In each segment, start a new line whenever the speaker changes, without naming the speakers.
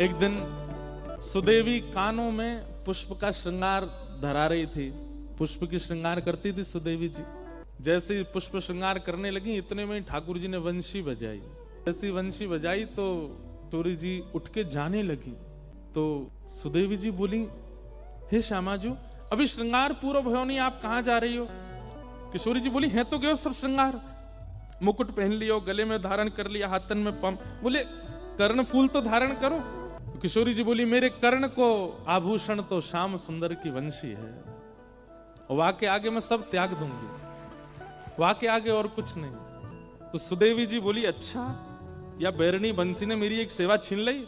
एक दिन सुदेवी कानों में पुष्प का श्रृंगार धरा रही थी। पुष्प की श्रृंगार करती थी सुदेवी जी। जैसे ही पुष्प श्रृंगार करने लगी, इतने में ठाकुर जी ने वंशी बजाई। जैसी वंशी बजाई तो किशोरी जी उठ के जाने लगी। तो सुदेवी जी बोली, हे श्यामाजू, अभी श्रृंगार पूरा भयो नहीं, आप कहाँ जा रही हो? किशोरी जी बोली, है तो गयो सब श्रृंगार, मुकुट पहन लियो, गले में धारण कर लिया, हाथन में पम। बोले कर्ण फूल तो धारण करो। तो किशोरी जी बोली, मेरे कर्ण को आभूषण तो श्याम सुंदर की वंशी है, वहां के आगे मैं सब त्याग दूंगी, वहां के आगे और कुछ नहीं। तो सुदेवी जी बोली, अच्छा, या बैरनी बंसी ने मेरी एक सेवा छीन ली,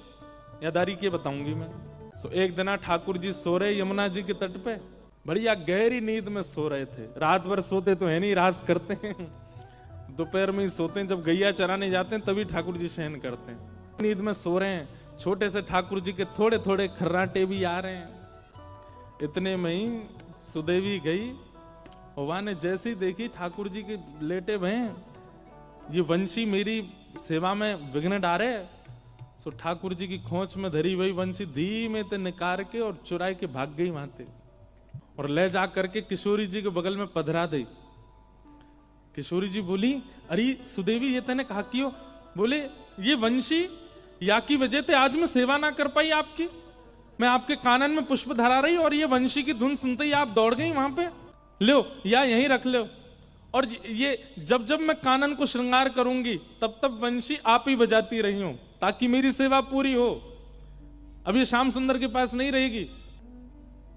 या दारी के बताऊंगी मैं। सो एक दिन ठाकुर जी सो रहे यमुना जी के तट पे, बढ़िया गहरी नींद में सो रहे थे। रात भर सोते तो है नहीं, राज करते हैं, दोपहर में ही सोते हैं, जब गैया चराने जाते हैं तभी ठाकुर जी शयन करते हैं। नींद में सो रहे हैं, छोटे से ठाकुर जी के थोड़े थोड़े खर्राटे भी आ रहे हैं। इतने में ही सुदेवी गई, वहां ने जैसी देखी ठाकुर जी के लेटे भय, ये वंशी मेरी सेवा में विघ्न डारे। सो ठाकुर जी की खोंच में धरी हुई वंशी धीमे ते निकाल के और चुराई के भाग गई वहां ते, और ले जा करके किशोरी जी के बगल में पधरा दी। किशोरी जी बोली, अरे सुदेवी, ये तने कहा क्यों? बोले, ये वंशी या की वजह से आज मैं सेवा ना कर पाई आपकी। मैं आपके कानन में पुष्प धरा रही और ये वंशी की धुन सुनते ही आप दौड़ गई वहां पे। लो, या यहीं रख लो, और ये जब जब मैं कानन को श्रृंगार करूंगी तब तब वंशी आप ही बजाती रही हूं, ताकि मेरी सेवा पूरी हो। अब ये श्याम सुंदर के पास नहीं रहेगी।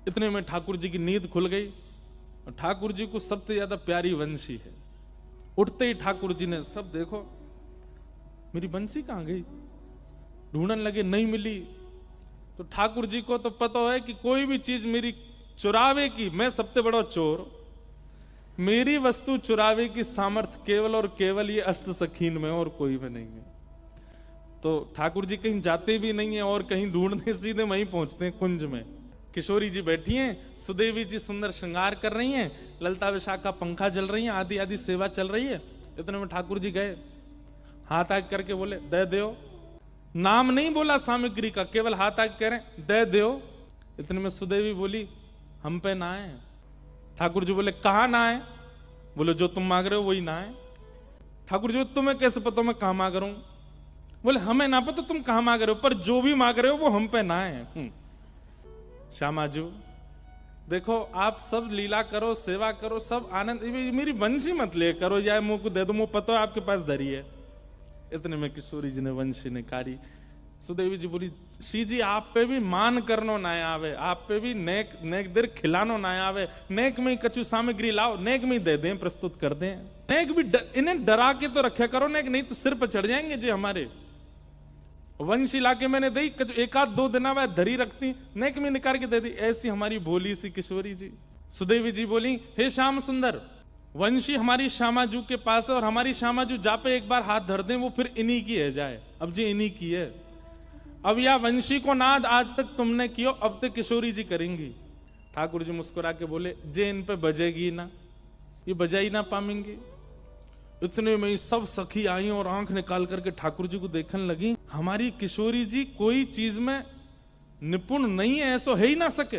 इतने में ठाकुर जी की नींद खुल गई, और ठाकुर जी को सबसे ज्यादा प्यारी वंशी है। उठते ही ठाकुर जी ने, सब देखो मेरी बंसी कहां गई, ढूंढने लगे, नहीं मिली। तो ठाकुर जी को तो पता है कि कोई भी चीज मेरी चुरावे की, मैं सबसे बड़ा चोर, मेरी वस्तु चुरावे की सामर्थ्य केवल और केवल ये अष्ट सखीन में, और कोई में नहीं है। तो ठाकुर जी कहीं जाते भी नहीं है और कहीं ढूंढने, सीधे वहीं पहुंचते हैं कुंज में। किशोरी जी बैठी हैं, सुदेवी जी सुंदर श्रृंगार कर रही हैं, ललता विशाखा पंखा जल रही है, आदि आदि सेवा चल रही है। इतने में ठाकुर जी गए, हाथ आग करके बोले, दे दो। नाम नहीं बोला सामग्री का, केवल हाथ आग कह रहे, दे दो। इतने में सुदेवी बोली, हम पे ना है। ठाकुर जी बोले, कहां ना है? बोले, जो तुम मांग रहे हो वही ना है। ठाकुर जी, तुम्हें कैसे पता मैं कहां मांग रहा हूं? बोले, हमें ना पता तुम कहां मांग रहे हो, पर जो भी मांग रहे हो वो हम पे ना है। श्यामाजू, देखो, आप सब लीला करो, सेवा करो, सब आनंद, मेरी वंशी मत ले करो, या मुंह को दे दो, मुंह पता है आपके पास धरी है। इतने में किशोरी जी ने वंशी निकारी। सुदेवी जी बोली, शी जी, आप पे भी मान करनो ना आवे, आप पे भी नेक नेक देर खिलानो ना आवे, नेक में कछु सामग्री लाओ, नेक में दे दें, प्रस्तुत कर दें। नेक भी इन्हें डरा के तो रखा करो, नेक नहीं तो सिर पर चढ़ जाएंगे जी हमारे। वंशी लाके मैंने दी, एक आध दो दिन वह धरी रखती, नेक में निकाल के दे दी। ऐसी हमारी भोली सी किशोरी जी। सुदेवी जी बोली, हे श्याम सुंदर, वंशी हमारी श्यामाजू के पास है, और हमारी श्यामाजू जा पे एक बार हाथ धर दें, वो फिर इन्हीं की है जाए। अब जी इन्हीं की है। अब या वंशी को नाद आज तक तुमने कियो, अब तक किशोरी जी करेंगी। ठाकुर जी मुस्कुरा के बोले, जे इन पे बजेगी ना, ये बजा ही ना पाएंगे। इतने में सब सखी आई और आंख निकाल करके ठाकुर जी को देखने लगी। हमारी किशोरी जी कोई चीज में निपुण नहीं है, ऐसा है ही ना सके।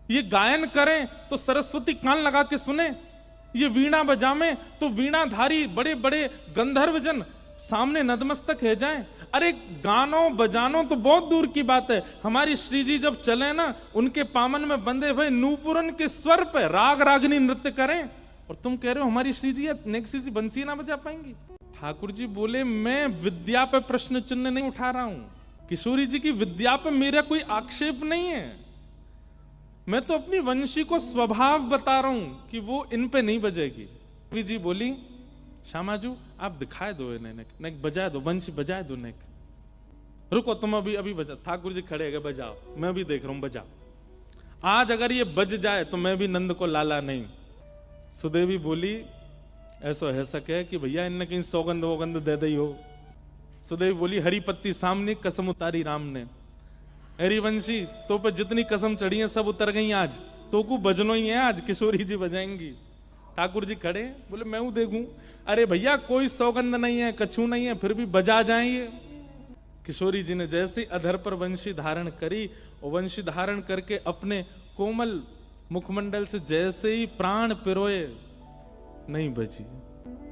ये गायन करें तो सरस्वती कान लगा के सुने, ये वीणा बजावे तो वीणाधारी बड़े बड़े गंधर्व जन सामने नतमस्तक है जाएं। अरे गानों बजानो तो बहुत दूर की बात है, हमारी श्री जी जब चले ना, उनके पामन में बंधे हुए नूपुरन के स्वर पे राग रागनी नृत्य करें, और तुम कह रहे हो हमारी श्री जी नेक्सी सी बंसी ना बजा पाएंगी। ठाकुर जी बोले, मैं विद्या पे प्रश्न चिन्ह नहीं उठा रहा हूं, किशोरी जी की विद्या पे मेरा कोई आक्षेप नहीं है, मैं तो अपनी वंशी को स्वभाव बता रहा हूं कि वो इन पे नहीं बजेगी। जी बोली, श्यामाजू, आप दिखाए दो इन्हें, नेक बजाए दो, वंशी बजाए दो, नेक। रुको, तुम अभी अभी बजा। ठाकुर जी खड़े गए, बजाओ, मैं भी देख रहा हूं, बजाओ। आज अगर ये बज जाए तो मैं भी नंद को लाला नहीं। सुदेवी बोली, ऐसा है सके कि भैया इनने कहीं सौगंध वोगंध दे दी हो। सुदेवी बोली, हरी पत्ती सामने कसम उतारी राम ने। हरी वंशी, तो पे जितनी कसम चढ़ी है सब उतर गई आज, तो को बजनो ही है आज, किशोरी जी बजाएंगी। ठाकुर जी खड़े, बोले, मैं हूं देखूं। अरे भैया, कोई सौगंध नहीं है, कछु नहीं है, फिर भी बजा जाएंगे। किशोरी जी ने जैसे अधर पर वंशी धारण करी और वंशी धारण करके अपने कोमल मुखमंडल से जैसे ही प्राण पिरोए, नहीं बची।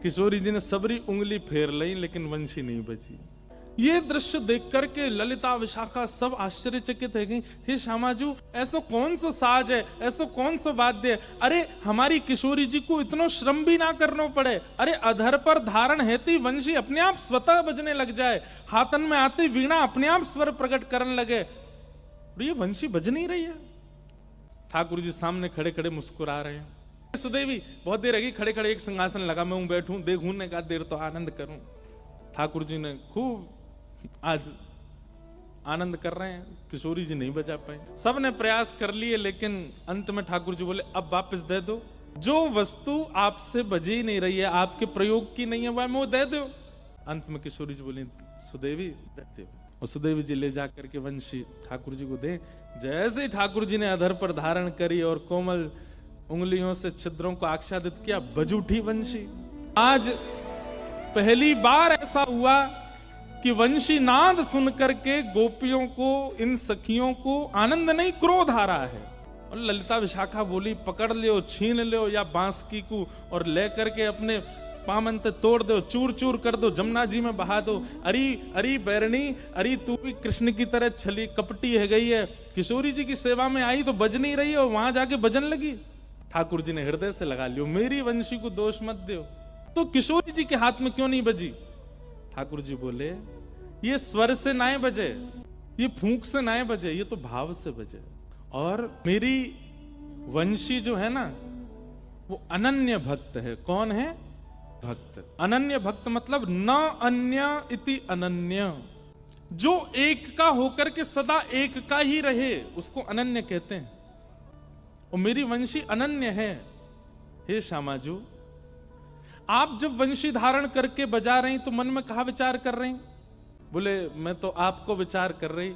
किशोरी जी ने सबरी उंगली फेर ली लेकिन वंशी नहीं बची। ये दृश्य देख करके ललिता विशाखा सब आश्चर्यचकित है गई। हे श्यामाजू, ऐसा कौन सा साज है, ऐसा कौन सा वाद्य है? अरे हमारी किशोरी जी को इतना श्रम भी ना करना पड़े। अरे अधर पर धारण हेती वंशी अपने आप स्वतः बजने लग जाए, हाथन में आती वीणा अपने आप स्वर प्रकट करने लगे, ये वंशी बज नहीं रही है। ठाकुर जी सामने खड़े खड़े मुस्कुरा रहे हैं। सुदेवी बहुत देर रही खड़े खड़े, एक सिंहासन लगा, मैं हूं बैठूं देखूं ने कहा देर तो आनंद करूं। ठाकुर जी ने खूब आज आनंद कर रहे हैं। किशोरी जी नहीं बजा पाए, सब ने प्रयास कर लिए, लेकिन अंत में ठाकुर जी बोले अब वापस दे दो, जो वस्तु आपसे बजी नहीं रही है, आपके प्रयोग की नहीं है, वह वो दे दो। अंत में किशोरी जी बोली सुदेवी दे दो, और सुदेवी जी ले जाकर के वंशी ठाकुर जी को दे। जैसे ही ठाकुर जी ने अधर पर धारण करी और कोमल उंगलियों से छिद्रों को आच्छादित किया, बज उठी वंशी। आज पहली बार ऐसा हुआ कि वंशी नाद सुन करके गोपियों को, इन सखियों को आनंद नहीं क्रोध आ रहा है। और ललिता विशाखा बोली पकड़ लियो, छीन लियो या बांसुरी को और ले करके अपने पामन ते तोड़ दो, चूर चूर कर दो, जमुना जी में बहा दो। अरे अरे बैरणी, अरे तू भी कृष्ण की तरह छली कपटी है गई है, किशोरी जी की सेवा में आई तो बज नहीं रही है, और वहां जाके बजन लगी। ठाकुर जी ने हृदय से लगा लियो, मेरी वंशी को दोष मत दो, तो किशोरी जी के हाथ में क्यों नहीं बजी? ठाकुर जी बोले ये स्वर से ना बजे, ये फूंक से ना बजे, ये तो भाव से बजे। और मेरी वंशी जो है ना वो अनन्य भक्त है। कौन है? भक्त। अनन्य भक्त मतलब न अन्य इति अनन्य, जो एक का होकर के सदा एक का ही रहे उसको अनन्य कहते हैं। और मेरी वंशी अनन्य है। हे श्यामाजू, आप जब वंशी धारण करके बजा रही तो मन में कहा विचार कर रही? बोले मैं तो आपको विचार कर रही।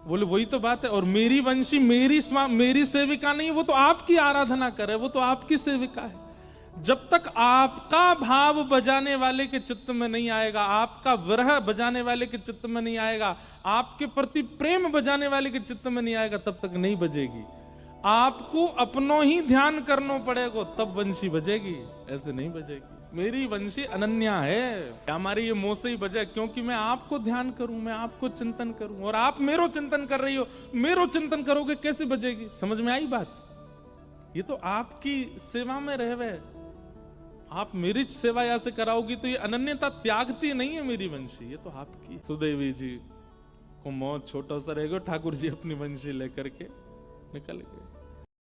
बोले वही तो बात है। और मेरी वंशी मेरी सेविका नहीं, वो तो आपकी आराधना करे, वो तो आपकी सेविका है। जब तक आपका भाव बजाने वाले के चित्त में नहीं आएगा, आपका विरह बजाने वाले के चित्त में नहीं आएगा, आपके प्रति प्रेम बजाने वाले के चित्त में नहीं आएगा, तब तक नहीं बजेगी। आपको अपनों ही ध्यान करना पड़ेगा तब वंशी बजेगी, ऐसे नहीं बजेगी। मेरी वंशी अनन्या है। हमारी ये मोह से ही बजे क्योंकि मैं आपको ध्यान करूं, मैं आपको चिंतन करूं, और आप मेरो चिंतन कर रही हो। मेरो चिंतन करोगे कैसे बजेगी? समझ में आई बात? ये तो आपकी सेवा में रहवे, आप मेरी सेवा या से कराओगी तो ये अनन्यता त्यागती नहीं है मेरी वंशी, ये तो आपकी। सुदेवी जी को मौत छोटा सा रहेगा, ठाकुर जी अपनी वंशी लेकर के निकल गए।